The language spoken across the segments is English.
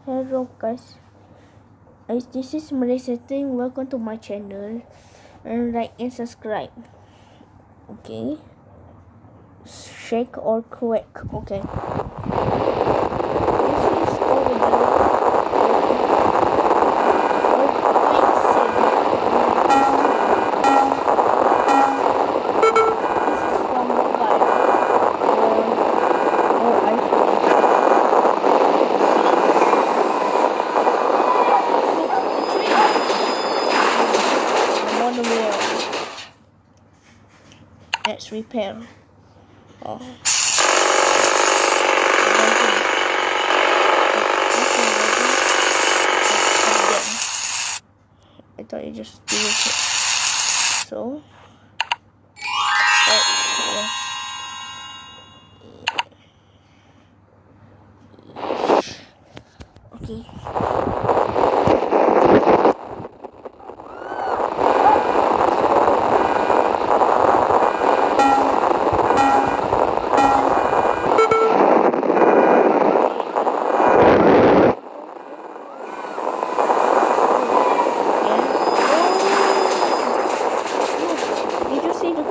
Hello guys, this is Malaysia Thing. Welcome to my channel and like and subscribe. Okay, shake or crack. Okay, this is over This is from mobile or iPhone. Monorail. Let's repair. Oh. I thought you just do it. So. Yes. Okay.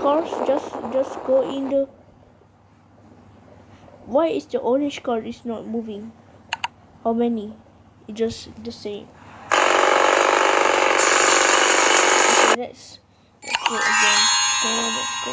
Cars just go in the. Why is the orange car is not moving? How many? It's just the same. Okay, let's go again. So let's go.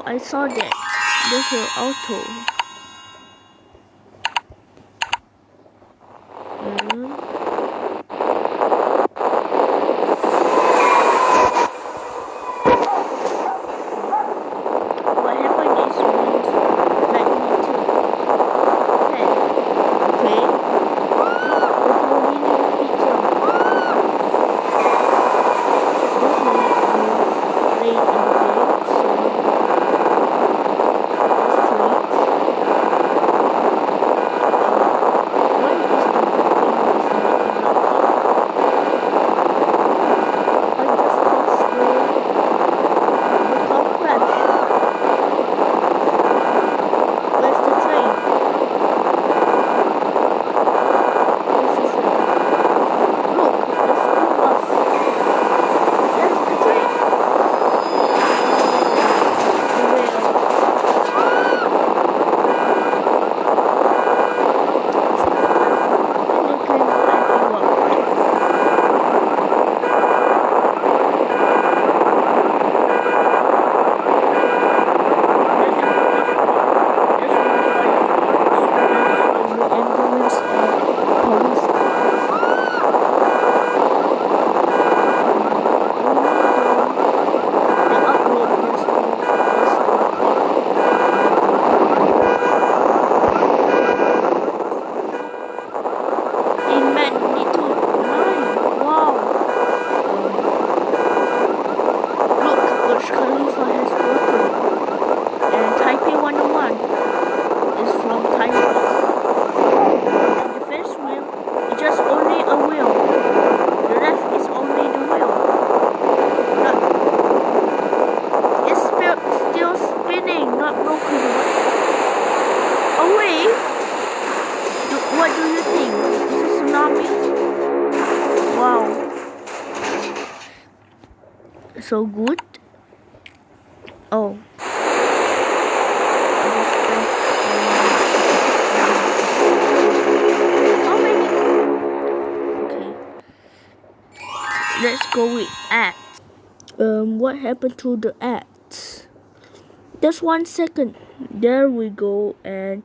I saw that there's an auto. What happened is means magnitude 10. Okay. What do you think? Is it tsunami? Wow. So good. Oh. How many? Okay. Let's go with ads. What happened to the ads? Just 1 second. There we go. And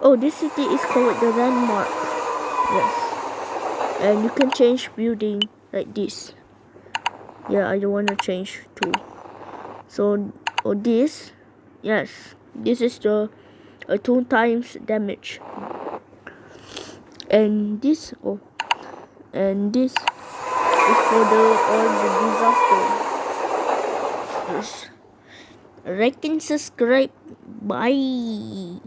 oh, this city is called the landmark. Yes. And you can change building like this. Yeah, I don't want to change too. So, this. Yes. This is the 2 times damage. And this. Oh. And this is for the disaster. Yes. like and subscribe. Bye.